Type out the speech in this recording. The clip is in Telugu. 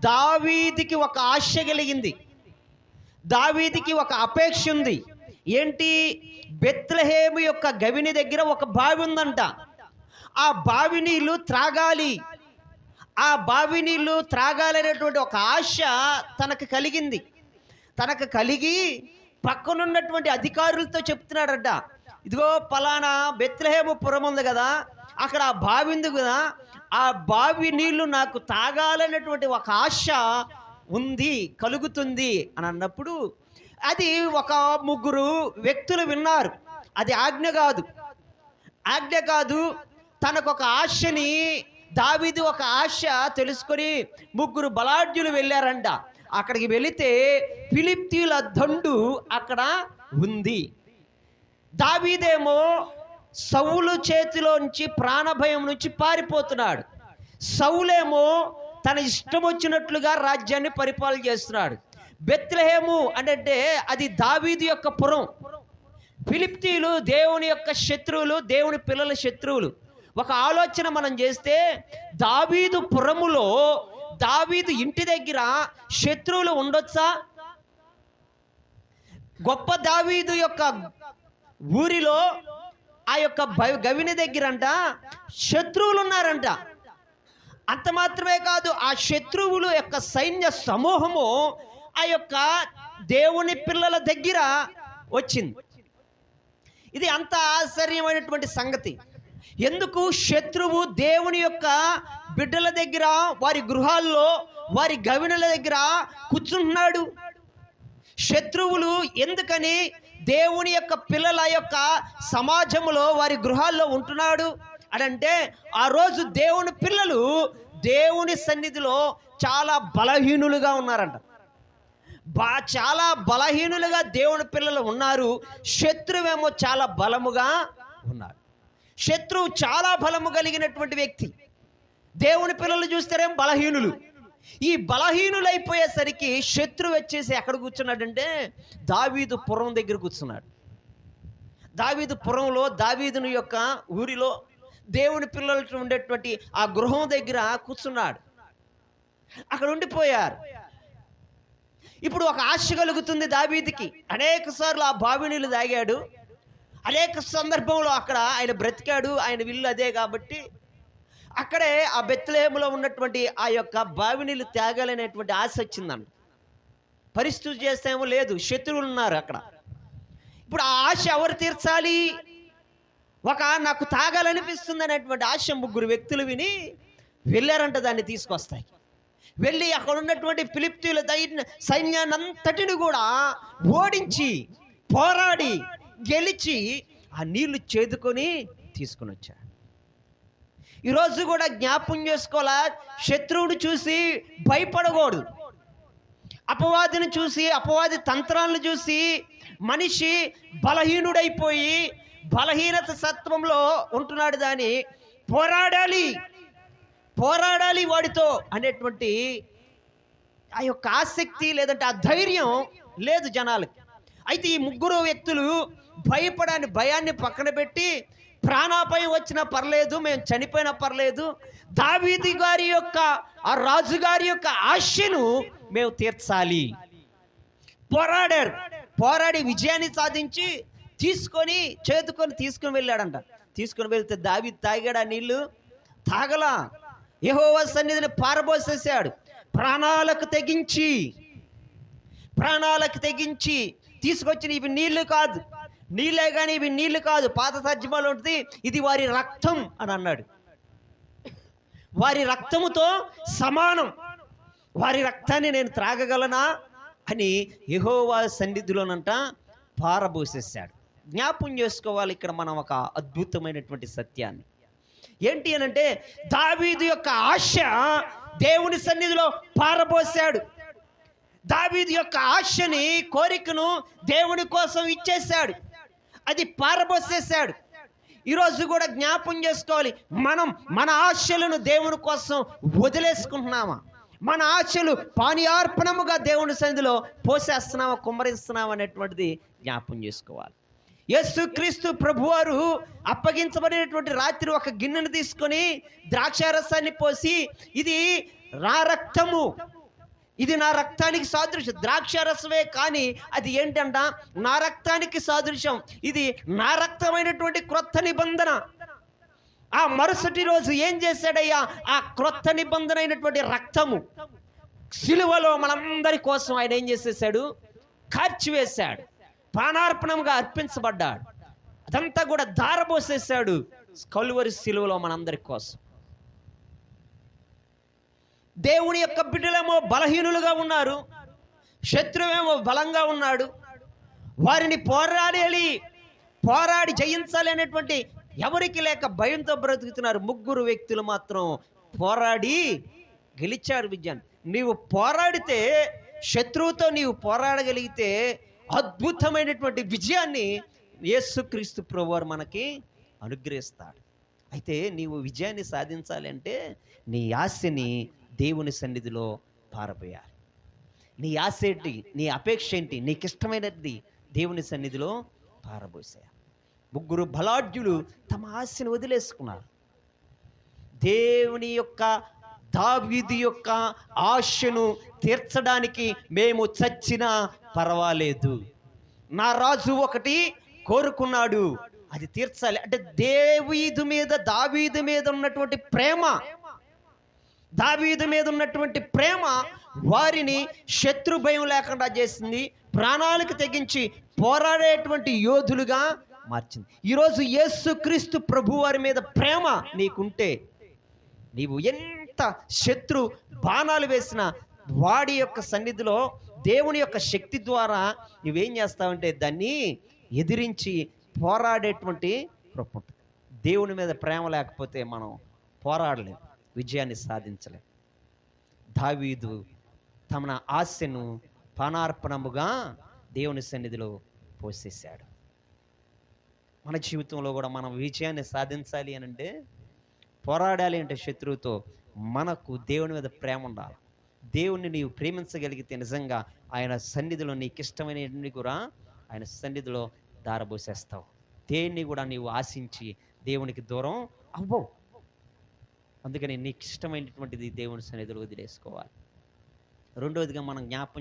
దావీదుకి ఒక ఆశ కలిగింది, దావీదుకి ఒక అపేక్ష ఉంది. ఏంటి? బెత్లెహేము యొక్క గవిని దగ్గర ఒక బావి ఉందంట. ఆ బావి నీళ్లు త్రాగాలి, ఆ బావి నీళ్లు త్రాగాలనేటువంటి ఒక ఆశ తనకు కలిగింది. తనకు కలిగి పక్కనున్నటువంటి అధికారులతో చెప్తున్నాడట, ఇదిగో పలానా బెత్లెహేము పురం ఉంది కదా, అక్కడ ఆ బావి ఉంది కదా, ఆ బావి నీళ్లు నాకు తాగాలనేటువంటి ఒక ఆశ ఉంది, కలుగుతుంది అని అన్నప్పుడు అది ఒక ముగ్గురు వ్యక్తులు విన్నారు. అది ఆజ్ఞ కాదు. తనకు ఒక ఆశని, దావీదు ఒక ఆశ తెలుసుకొని ముగ్గురు బలాఢ్యులు వెళ్ళారంట. అక్కడికి వెళితే ఫిలిష్తీయుల దండు అక్కడ ఉంది. దావీదేమో సౌలు చేతిలోంచి ప్రాణభయం నుంచి పారిపోతున్నాడు. సౌలేమో తన ఇష్టం వచ్చినట్లుగా రాజ్యాన్ని పరిపాలన చేస్తున్నాడు. బెత్లెహేము అంటే అది దావీదు యొక్క పురం. ఫిలిష్తీయులు దేవుని యొక్క శత్రువులు, దేవుని పిల్లల శత్రువులు. ఒక ఆలోచన మనం చేస్తే, దావీదు పురములో, దావీదు ఇంటి దగ్గర శత్రువులు ఉండొచ్చా? గొప్ప దావీదు యొక్క ఊరిలో ఆ యొక్క గవిని దగ్గరంట శత్రువులు ఉన్నారంట. అంత మాత్రమే కాదు, ఆ శత్రువులు యొక్క సైన్య సమూహము ఆ యొక్క దేవుని పిల్లల దగ్గర వచ్చింది. ఇది అంత ఆశ్చర్యమైనటువంటి సంగతి. ఎందుకు? శత్రువు దేవుని యొక్క బిడ్డల దగ్గర, వారి గృహాల్లో, వారి గవినల దగ్గర కూర్చుంటున్నాడు. శత్రువులు ఎందుకని దేవుని యొక్క పిల్లల యొక్క సమాజంలో, వారి గృహాల్లో ఉంటున్నాడు అనంటే, ఆ రోజు దేవుని పిల్లలు దేవుని సన్నిధిలో చాలా బలహీనులుగా ఉన్నారంట. చాలా బలహీనులుగా దేవుని పిల్లలు ఉన్నారు. శత్రువేమో చాలా బలముగా ఉన్నారు. శత్రువు చాలా బలము కలిగినటువంటి వ్యక్తి. దేవుని పిల్లలు చూస్తేనేమో బలహీనులు. ఈ బలహీనులైపోయేసరికి శత్రువు వచ్చేసి ఎక్కడ కూర్చున్నాడంటే దావీదు పురం దగ్గర కూర్చున్నాడు. దావీదు పురంలో, దావీదుని యొక్క ఊరిలో దేవుని పిల్లలు ఉండేటువంటి ఆ గృహం దగ్గర కూర్చున్నాడు. అక్కడ ఉండిపోయారు. ఇప్పుడు ఒక ఆశ కలుగుతుంది దావీదుకి. అనేక సార్లు ఆ బావి నీళ్ళు తాగాడు, అనేక సందర్భంలో అక్కడ ఆయన బ్రతికాడు, ఆయన విల్లు అదే కాబట్టి అక్కడే ఆ బెత్లెహేములో ఉన్నటువంటి ఆ యొక్క బావి నీళ్ళు తాగాలనేటువంటి ఆశ వచ్చిందంట. పరిస్థితి చేస్తేమో లేదు, శత్రువులు ఉన్నారు అక్కడ. ఇప్పుడు ఆ ఆశ ఎవరు తీర్చాలి? నాకు తాగాలనిపిస్తుంది అనేటువంటి ఆశ ముగ్గురు వ్యక్తులు విని వెళ్ళారంట దాన్ని తీసుకొస్తాయి. వెళ్ళి అక్కడ ఉన్నటువంటి ఫిలిష్తీయుల సైన్యాన్నంతటిని కూడా ఓడించి, పోరాడి, గెలిచి ఆ నీళ్లు చేదుకొని తీసుకుని వచ్చాడు. ఈరోజు కూడా జ్ఞాపకం చేసుకోవాలా, శత్రువుని చూసి భయపడకూడదు. అపవాదిని చూసి, అపవాది తంత్రాలను చూసి మనిషి బలహీనుడైపోయి బలహీనత సత్వంలో ఉంటున్నాడు. దాన్ని పోరాడాలి వాడితో అనేటువంటి ఆ యొక్క ఆసక్తి లేదంటే ఆ ధైర్యం లేదు జనాలకి. అయితే ఈ ముగ్గురు వ్యక్తులు భయాన్ని పక్కన పెట్టి, ప్రాణాపాయం వచ్చినా పర్లేదు, మేము చనిపోయినా పర్లేదు, దావీదు గారి యొక్క, ఆ రాజుగారి యొక్క ఆశను మేము తీర్చాలి. పోరాడి విజయాన్ని సాధించి తీసుకొని వెళ్ళాడంట. తీసుకొని వెళ్తే దావీదు తాగాడు ఆ నీళ్లు? తాగలా. యెహోవా సన్నిధిని పారబోసేశాడు. ప్రాణాలకు తెగించి తీసుకొచ్చిన ఇవి నీళ్లు కాదు, నీళ్ళే కానీ ఇవి నీళ్లు కాదు, పాత తర్జుమాలో ఉంటుంది, ఇది వారి రక్తం అని అన్నాడు. వారి రక్తముతో సమానం, వారి రక్తాన్ని నేను త్రాగగలనా అని యెహోవా సన్నిధిలోనంట పారబోసేశాడు. జ్ఞాపం చేసుకోవాలి ఇక్కడ మనం ఒక అద్భుతమైనటువంటి సత్యాన్ని. ఏంటి అనంటే, దావీదు యొక్క ఆశ దేవుని సన్నిధిలో పారబోసాడు. దావీదు యొక్క ఆశని, కోరికను దేవుని కోసం ఇచ్చేశాడు, అది పారబోసేశాడు. ఈరోజు కూడా జ్ఞాపం చేసుకోవాలి, మనం మన ఆశలను దేవుని కోసం వదిలేసుకుంటున్నామా? మన ఆశలు పానీయార్పణముగా దేవుని సన్నిధిలో పోసేస్తున్నామా, కుమ్మరిస్తున్నామా అనేటువంటిది జ్ఞాపం చేసుకోవాలి. యేసుక్రీస్తు ప్రభువారు అప్పగించబడినటువంటి రాత్రి ఒక గిన్నెను తీసుకొని ద్రాక్షారసాన్ని పోసి, ఇది నా రక్తము, ఇది నా రక్తానికి సాదృశ్యం. ద్రాక్షారసమే కానీ అది ఏంటంట, నా రక్తానికి సాదృశ్యం. ఇది నా రక్తమైనటువంటి క్రొత్త నిబంధన. ఆ మరుసటి రోజు ఏం చేశాడయ్యా, ఆ క్రొత్త నిబంధన అయినటువంటి రక్తము సిలువలో మనందరి కోసం ఆయన ఏం చేసేసాడు, కార్చివేశాడు, ప్రాణార్పణంగా అర్పించబడ్డాడు. అదంతా కూడా ధారపోసేశాడు కలువరి సిలువలో మనందరి కోసం. దేవుని యొక్క బిడ్డలేమో బలహీనులుగా ఉన్నారు, శత్రువేమో బలంగా ఉన్నాడు. వారిని పోరాడి జయించాలి అనేటువంటి ఎవరికి లేక భయంతో బ్రతుకుతున్నారు. ముగ్గురు వ్యక్తులు మాత్రం పోరాడి గెలిచారు విజయాన్ని. నీవు పోరాడితే, శత్రువుతో నీవు పోరాడగలిగితే అద్భుతమైనటువంటి విజయాన్ని యేసుక్రీస్తు ప్రభువారు మనకి అనుగ్రహిస్తాడు. అయితే నీవు విజయాన్ని సాధించాలి అంటే నీ ఆశని దేవుని సన్నిధిలో పారబోయాలి. నీ ఆశ ఏంటి, నీ అపేక్ష ఏంటి, నీకు ఇష్టమైనది దేవుని సన్నిధిలో పారబోసారు. ముగ్గురు బలాఢ్యులు తమ ఆశను వదిలేసుకున్నారు. దేవుని యొక్క, దావీదు యొక్క ఆశను తీర్చడానికి మేము చచ్చినా పర్వాలేదు, నా రాజు ఒకటి కోరుకున్నాడు, అది తీర్చాలి అంటే దావీదు మీద ఉన్నటువంటి ప్రేమ, దావీదు మీద ఉన్నటువంటి ప్రేమ వారిని శత్రు భయం లేకుండా చేసింది, ప్రాణాలకు తెగించి పోరాడేటువంటి యోధులుగా మార్చింది. ఈరోజు యేసుక్రీస్తు ప్రభు వారి మీద ప్రేమ నీకుంటే, నీవు ఎంత శత్రు బాణాలు వేసినా వాడి యొక్క సన్నిధిలో దేవుని యొక్క శక్తి ద్వారా నువ్వేం చేస్తావంటే దాన్ని ఎదిరించి పోరాడేటువంటి కృప ఉంటుంది. దేవుని మీద ప్రేమ లేకపోతే మనం పోరాడలేం, విజయాన్ని సాధించలేం. దావీదు తమ ఆశను ప్రాణార్పణముగా దేవుని సన్నిధిలో పోసేశాడు. మన జీవితంలో కూడా మనం విజయాన్ని సాధించాలి అని అంటే, పోరాడాలి అంటే శత్రువుతో, మనకు దేవుని మీద ప్రేమ ఉండాలి. దేవుణ్ణి నీవు ప్రేమించగలిగితే నిజంగా ఆయన సన్నిధిలో నీకు ఇష్టమైనవి కూడా ఆయన సన్నిధిలో దారబోసేస్తావు. దేన్ని కూడా నీవు ఆశించి దేవునికి దూరం అవ్వవు. అందుకని నీకు ఇష్టమైనటువంటిది దేవుని సన్నిధిలో వదిలేసుకోవాలి. రెండవదిగా మనం జ్ఞాపం